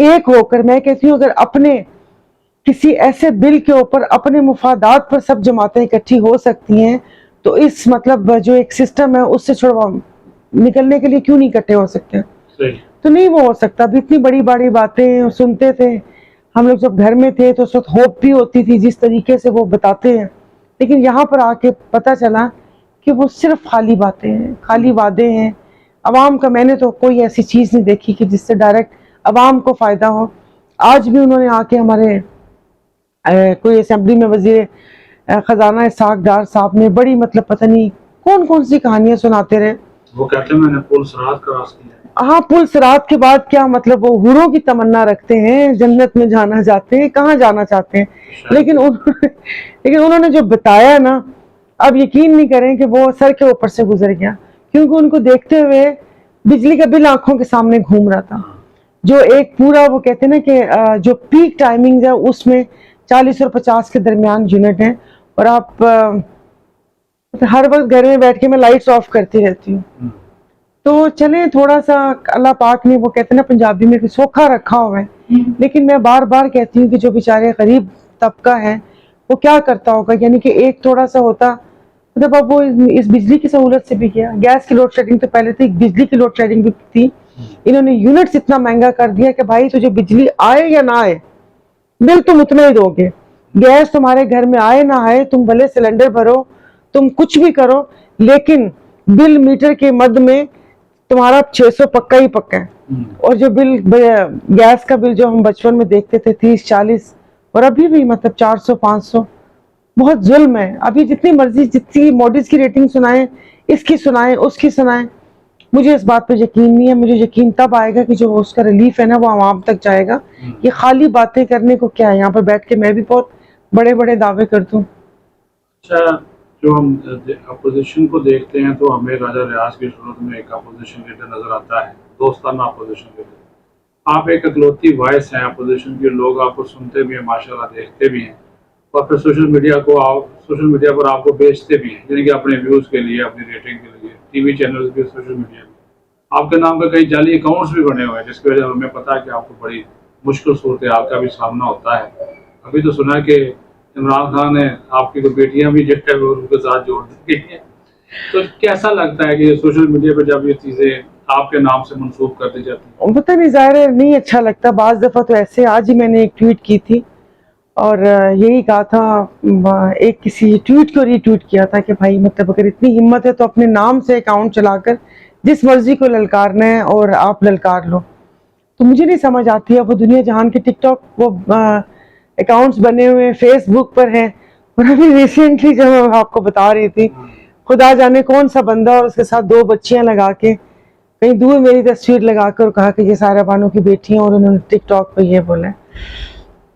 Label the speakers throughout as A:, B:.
A: ایک ہو کر میں کہتی ہوں اگر اپنے کسی ایسے بل کے اوپر اپنے مفادات پر سب جماعتیں اکٹھی ہو سکتی ہیں تو اس مطلب جو ایک سسٹم ہے اس سے چھوڑا نکلنے کے لیے کیوں نہیں اکٹھے ہو سکتے؟ تو نہیں وہ ہو سکتا. اب اتنی بڑی بڑی باتیں سنتے تھے ہم لوگ جب گھر میں تھے تو اس وقت ہوپ بھی ہوتی تھی جس طریقے سے وہ بتاتے ہیں, لیکن یہاں پر آ کے پتہ چلا کہ وہ صرف خالی باتیں ہیں, خالی وعدے ہیں. عوام کا میں نے تو کوئی ایسی چیز نہیں دیکھی کہ جس سے ڈائریکٹ عوام کو فائدہ ہو. آج بھی انہوں نے آ کے ہمارے کوئی اسمبلی میں وزیر خزانہ اسحاق ڈار صاحب نے بڑی مطلب پتہ نہیں کون کون سی کہانیاں سناتے رہے.
B: وہ کہتے ہیں میں نے پل صراط کراس کیا.
A: ہاں, پل صراط کے بعد کیا مطلب وہ حوروں کی تمنا رکھتے ہیں, جنت میں جانا چاہتے ہیں, کہاں جانا چاہتے ہیں. لیکن انہوں نے جو بتایا نا, اب یقین نہیں کریں کہ وہ سر کے اوپر سے گزر گیا, کیونکہ ان کو دیکھتے ہوئے بجلی کا بل آنکھوں کے سامنے گھوم رہا تھا. جو ایک پورا وہ کہتے ہیں نا کہ جو پیک ٹائمنگ ہے اس میں 40 اور 50 کے درمیان یونٹ ہیں, اور آپ ہر وقت گھر میں بیٹھ کے میں لائٹس آف کرتی رہتی ہوں. تو چلیں تھوڑا سا اللہ پاک نے وہ کہتے ہیں نا پنجابی میں کہ سوکھا رکھا ہوا ہے, لیکن میں بار بار کہتی ہوں کہ جو بیچارے غریب طبقہ ہے وہ کیا کرتا ہوگا. یعنی کہ ایک تھوڑا سا ہوتا مطلب اب وہ اس بجلی کی سہولت سے بھی کیا. گیس کی لوڈ شیڈنگ تو پہلے تھی, بجلی کی لوڈ شیڈنگ بھی تھی. انہوں نے یونٹس اتنا مہنگا کر دیا کہ بھائی تجھے بجلی آئے یا نہ آئے بل تم اتنا ہی دو گے. گیس تمہارے گھر میں آئے نہ آئے, تم بھلے سلنڈر بھرو, تم کچھ بھی کرو, لیکن بل میٹر کے مد میں تمہارا 600 پکا ہی پکا ہے. اور جو بل گیس کا بل جو ہم بچپن میں دیکھتے تھے 30-40, اور ابھی بھی مطلب 400-500, بہت ظلم ہے. ابھی جتنی مرضی جتنی موڈیز کی ریٹنگ سنائیں, اس کی سنائیں اس کی سنائیں, مجھے اس بات پہ یقین نہیں ہے. مجھے یقین تب آئے گا کہ جو اس کا ریلیف ہے نا وہ عوام تک جائے گا. یہ خالی باتیں کرنے کو کیا ہے, یہاں پر بیٹھ کے میں بھی بہت بڑے بڑے دعوے کرتا ہوں.
B: اچھا, جو ہم اپوزیشن کو دیکھتے ہیں تو ہمیں راجہ ریاض کی صورت میں ایک اپوزیشن لیڈر نظر آتا ہے, دوستانہ اپوزیشن لیڈر. آپ ایک اکلوتی وائس ہیں اپوزیشن کے, لوگ آپ کو سنتے بھی ہیں, ماشاءاللہ دیکھتے بھی ہیں, اور پھر سوشل میڈیا پر آپ کو بیچتے بھی ہیں, یعنی کہ اپنے ویوز کے لیے, اپنی ریٹنگ کے لیے. ٹی وی چینلز بھی, سوشل میڈیا بھی. آپ کے نام پہ کئی جعلی اکاؤنٹس بھی بنے ہوئے ہیں, جس کی وجہ سے ہمیں پتا ہے کہ آپ کو بڑی مشکل صورتحال کا بھی سامنا ہوتا ہے. ابھی تو سنا کہ عمران خان نے آپ کی بیٹیاں بھی جو ہے وہ ان کے ساتھ جوڑ دی ہیں. تو کیسا لگتا ہے کہ سوشل میڈیا پہ جب یہ چیزیں آپ کے نام سے منسوخ کر دی جاتی ہیں؟
A: پتہ نہیں, ظاہر ہے نہیں اچھا لگتا. بعض دفعہ تو ایسے, آج ہی میں نے ایک ٹویٹ کی تھی اور یہی کہا تھا, ایک کسی ٹویٹ کو ری ٹویٹ کیا تھا کہ بھائی مطلب اگر اتنی ہمت ہے تو اپنے نام سے اکاؤنٹ چلا کر جس مرضی کو للکارنا ہے اور آپ للکار لو. تو مجھے نہیں سمجھ آتی ہے, وہ دنیا جہان کے ٹک ٹاک وہ اکاؤنٹس بنے ہوئے, فیس بک پر ہیں, اور ابھی ریسنٹلی جب میں آپ کو بتا رہی تھی, خدا جانے کون سا بندہ اور اس کے ساتھ 2 بچیاں لگا کے کہیں دور میری تصویر لگا کر کہا کہ یہ سارا بانو کی بیٹی ہیں, اور انہوں نے ٹک ٹاک پہ یہ بولا.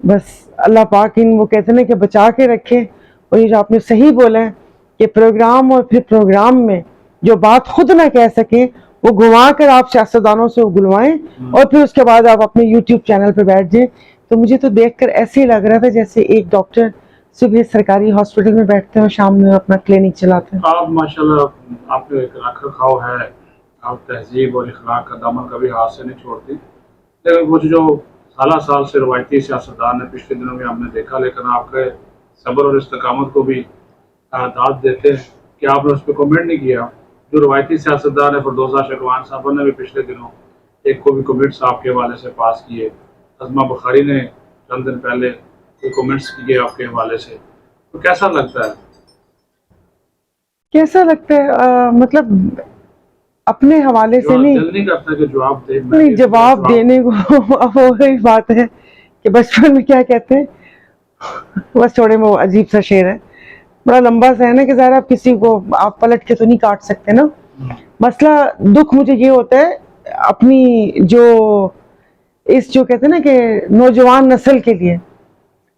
A: بس اللہ پاک ان وہ کہتے ہیں کہ بچا کے رکھے. اور یہ جو آپ نے صحیح بولا ہے کہ پروگرام اور پھر پروگرام میں جو بات خود نہ کہہ سکیں وہ گھما کر آپ سیاستدانوں سے گلوائیں, اور پھر اس کے بعد آپ اپنے یوٹیوب چینل پہ بیٹھ جائیں. تو مجھے تو دیکھ کر ایسے ہی لگ رہا تھا جیسے ایک ڈاکٹر صبح سرکاری ہاسپٹل میں بیٹھتے ہیں اور شام میں اپنا کلینک چلاتے ہیں.
B: آپ ماشاءاللہ آپ نے ایک رکھ رکھاؤ ہے, آپ تہذیب اور اخلاق کا دامن کبھی ہاتھ سے نہیں چھوڑتی. لیکن کچھ جو سال سے روایتی سیاستدان نے پچھلے دنوں میں ہم نے دیکھا, لیکن آپ کے صبر اور استقامت کو بھی داد دیتے ہیں کہ آپ نے اس پہ کمنٹ نہیں کیا. جو روایتی سیاستدان ہے فردوسہ شکوان صاحب نے بھی پچھلے دنوں ایک کو بھی کمنٹس آپ کے حوالے سے پاس کیے. عظمہ بخاری نے چند دن پہلے کوئی کمنٹس کیے آپ کے حوالے سے. تو کیسا لگتا ہے؟
A: کیسا لگتا ہے مطلب اپنے حوالے سے نہیں,
B: دل نہیں کرتا کہ جواب دے,
A: نہیں جواب دینے کو. اب وہی بات ہے کہ بچپن میں کیا کہتے ہیں, بس تھوڑے میں عجیب سا شعر ہے, بڑا لمبا سا ہے نا کہ ظاہر آپ کسی کو آپ پلٹ کے تو نہیں کاٹ سکتے نا. مسئلہ دکھ مجھے یہ ہوتا ہے اپنی جو اس جو کہتے ہیں نا کہ نوجوان نسل کے لیے.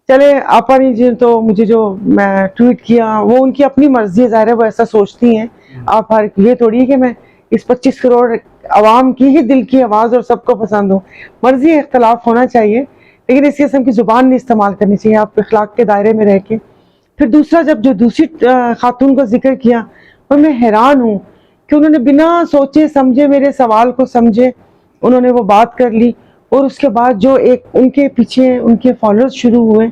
A: چلے آپا نے جی تو مجھے جو میں ٹویٹ کیا وہ ان کی اپنی مرضی ہے, ظاہر ہے وہ ایسا سوچتی ہیں. آپ ہر یہ تھوڑی ہے کہ میں اس 25 کروڑ عوام کی ہی دل کی آواز اور سب کو پسند ہوں. مرضی اختلاف ہونا چاہیے, لیکن اس قسم کی زبان نہیں استعمال کرنی چاہیے آپ اخلاق کے دائرے میں رہ کے. پھر دوسرا جب جو دوسری خاتون کا ذکر کیا, اور میں حیران ہوں کہ انہوں نے بنا سوچے سمجھے میرے سوال کو سمجھے, انہوں نے وہ بات کر لی. اور اس کے بعد جو ایک ان کے پیچھے ان کے فالوورز شروع ہوئے،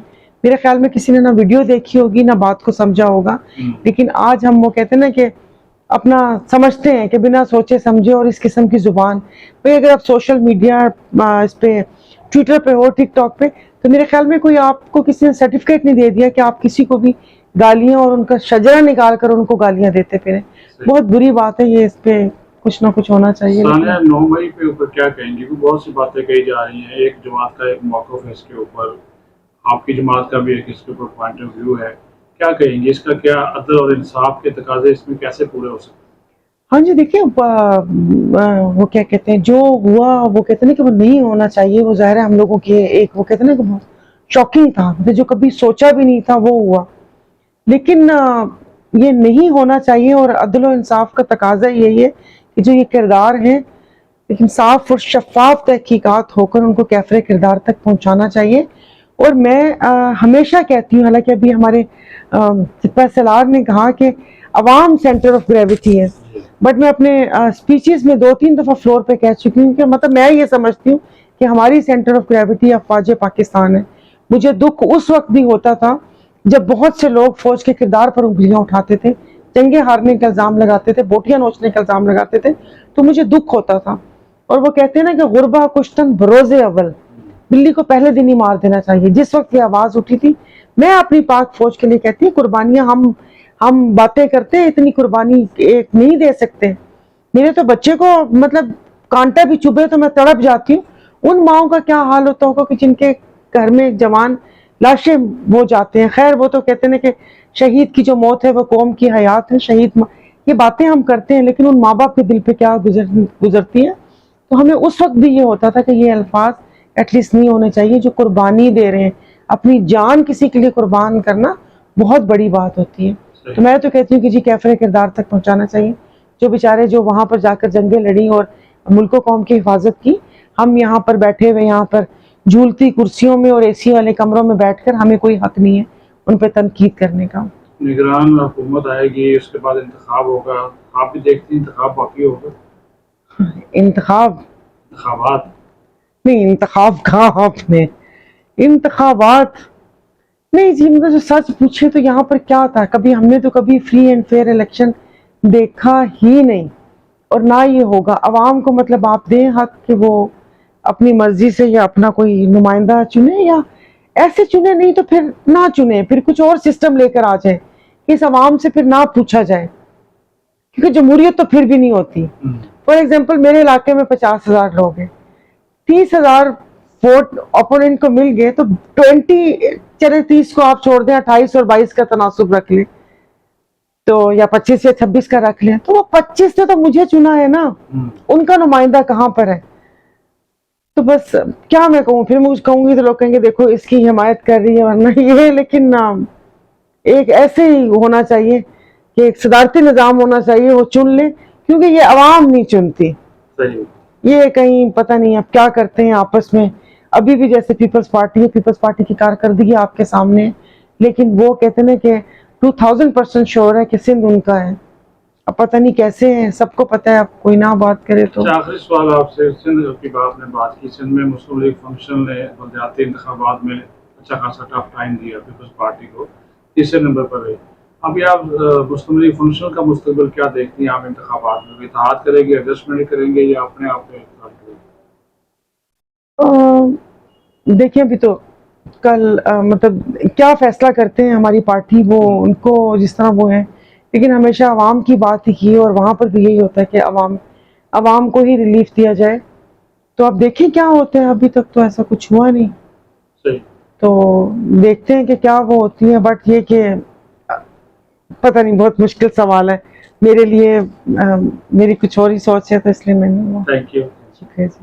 A: میرے خیال میں کسی نے نہ ویڈیو دیکھی ہوگی نہ بات کو سمجھا ہوگا، لیکن آج ہم وہ کہتے ہیں نا کہ اپنا سمجھتے ہیں کہ بنا سوچے سمجھے، اور اس قسم کی زبان بھئی اگر آپ سوشل میڈیا اس پہ ٹویٹر پہ ہو، ٹک ٹاک پہ، تو میرے خیال میں کوئی آپ کو کسی نے سرٹیفکیٹ نہیں دے دیا کہ آپ کسی کو بھی گالیاں اور ان کا شجرہ نکال کر ان کو گالیاں دیتے پھریں. بہت بری بات ہے یہ، اس پہ کچھ نہ کچھ ہونا چاہیے.
B: ثانیہ 9 مئی پہ اوپر کیا کہیں گی؟ بہت سی باتیں کہی جا رہی ہیں، ایک جماعت کا ایک موقف ہے اس کے اوپر، آپ کی جماعت کا بھی ایک اس کے اوپر پوائنٹ آف ویو ہے، کیا کہیں گے؟ اس کا کیا عدل اور انصاف کے تقاضے اس میں کیسے پورے ہو سکتے ہیں؟
A: ہاں جی دیکھیں، وہ کیا کہتے ہیں، جو ہوا وہ کہتے ہیں کہ وہ نہیں ہونا چاہیے، وہ ظاہر ہے ہم لوگوں کے ایک وہ کہتے ہیں کہ بہت شاکنگ تھا، جو کبھی سوچا بھی نہیں تھا وہ ہوا، لیکن یہ نہیں ہونا چاہیے. اور عدل و انصاف کا تقاضا یہی ہے کہ جو یہ کردار ہیں، لیکن صاف اور شفاف تحقیقات ہو کر ان کو کیفر کردار تک پہنچانا چاہیے. اور میں ہمیشہ کہتی ہوں، حالانکہ ابھی ہمارے سپہ سالار نے کہا کہ عوام سینٹر آف گریویٹی ہے، بٹ میں اپنے اسپیچز میں 2-3 دفعہ فلور پہ کہہ چکی ہوں کہ مطلب میں یہ سمجھتی ہوں کہ ہماری سینٹر آف گریویٹی افواج پاکستان ہے. مجھے دکھ اس وقت بھی ہوتا تھا جب بہت سے لوگ فوج کے کردار پر انگلیاں اٹھاتے تھے، جنگیں ہارنے کا الزام لگاتے تھے، بوٹیاں نوچنے کا الزام لگاتے تھے، تو مجھے دکھ ہوتا تھا. اور وہ کہتے ہیں نا کہ غربہ کشتن بروز اول، بلی کو پہلے دن ہی مار دینا چاہیے. جس وقت یہ آواز اٹھی تھی، میں اپنی پاک فوج کے لیے کہتی ہوں قربانیاں ہم باتیں کرتے ہیں، اتنی قربانی ایک نہیں دے سکتے. میرے تو بچے کو مطلب کانٹا بھی چبھے تو میں تڑپ جاتی ہوں. ان ماؤں کا کیا حال ہوتا ہوگا کہ جن کے گھر میں جوان لاشیں ہو جاتے ہیں. خیر وہ تو کہتے ہیں کہ شہید کی جو موت ہے وہ قوم کی حیات ہے، یہ باتیں ہم کرتے ہیں، لیکن ان ماں باپ کے دل پہ کیا گزرتی ہے. تو ہمیں اس وقت بھی یہ ہوتا تھا کہ یہ الفاظ ایٹ لیسٹ نہیں ہونے چاہیے. جو قربانی دے رہے ہیں، اپنی جان کسی کے لیے قربان کرنا بہت بڑی بات ہوتی ہے. تو میں تو کہتی ہوں کہ جی کیفر کردار تک پہنچانا چاہیے. جو بیچارے جو وہاں پر جا کر جنگیں لڑیں اور ملک و قوم کی حفاظت کی، ہم یہاں پر بیٹھے ہوئے یہاں پر جھولتی کرسیوں میں اور اے سی والے کمروں میں بیٹھ کر ہمیں کوئی حق نہیں ہے ان پہ تنقید کرنے کا.
B: نگران حکومت آئے گی، اس کے بعد انتخاب ہوگا، آپ بھی دیکھتی ہیں انتخاب باقی ہوگا؟
A: انتخابات نہیں، انتخاب کہاں آپ نے انتخابات نہیں جی. مطلب جو سچ پوچھے تو یہاں پر کیا تھا؟ کبھی ہم نے تو کبھی فری اینڈ فیئر الیکشن دیکھا ہی نہیں، اور نہ یہ ہوگا. عوام کو مطلب آپ دیں حق کہ وہ اپنی مرضی سے یا اپنا کوئی نمائندہ چنے، یا ایسے چنے، نہیں تو پھر نہ چنے، پھر کچھ اور سسٹم لے کر آ جائیں کہ اس عوام سے پھر نہ پوچھا جائے، کیونکہ جمہوریت تو پھر بھی نہیں ہوتی. فار ایگزامپل میرے علاقے میں 50,000 لوگ ہیں، 30,000 ووٹ اپوننٹ کو مل گئے تو 30 کو آپ چھوڑ دیں، 28 اور 22 کا تناسب رکھ لیں تو، یا 25 یا 26 کا رکھ لیں تو وہ 25 نے تو مجھے چنا ہے نا، ان کا نمائندہ کہاں پر ہے؟ تو بس کیا میں کہوں، پھر مجھے کہوں گی تو لوگ کہیں گے دیکھو اس کی حمایت کر رہی ہے ورنہ یہ. لیکن ایک ایسے ہی ہونا چاہیے کہ ایک صدارتی نظام ہونا چاہیے، وہ چن لے، کیونکہ یہ عوام نہیں چنتی. یہ کہیں پتہ نہیں اب کیا کرتے ہیں آپس میں. ابھی بھی جیسے پیپلز پارٹی ہے، پیپلز پارٹی کی کارکردگی آپ کے سامنے ہے، لیکن وہ کہتے ہیں کہ 2000% شور ہے کہ سندھ ان کا ہے. اب پتہ نہیں کیسے ہیں، سب کو پتہ ہے، اب کوئی نہ بات کرے تو.
B: آخری سوال آپ سے، سندھ کی آپ نے بات کی، سندھ میں مسلم لیگ فنکشن نے بلدیاتی انتخابات میں اچھا خاصا ٹف ٹائم دیا پیپلز پارٹی کو، تیسرے نمبر پر رہی. ابھی آپ مسلم لیگ فنکشن کا مستقبل کیا دیکھتی ہیں؟ آپ انتخابات میں اتحاد کریں گے، ایڈجسٹمنٹ کریں گے، یا اپنے آپ میں
A: دیکھیں ابھی تو کل مطلب کیا فیصلہ کرتے ہیں ہماری پارٹی، وہ ان کو جس طرح وہ ہیں، لیکن ہمیشہ عوام کی بات ہی کی، اور وہاں پر بھی یہی ہوتا ہے کہ عوام کو ہی ریلیف دیا جائے. تو اب دیکھیں کیا ہوتا ہے. ابھی تک تو ایسا کچھ ہوا نہیں، تو دیکھتے ہیں کہ کیا وہ ہوتی ہے. بٹ یہ کہ پتہ نہیں، بہت مشکل سوال ہے میرے لیے. میری کچھ اور ہی سوچ ہے تو اس لیے میں نہیں.
B: Thank you.
A: شکریہ.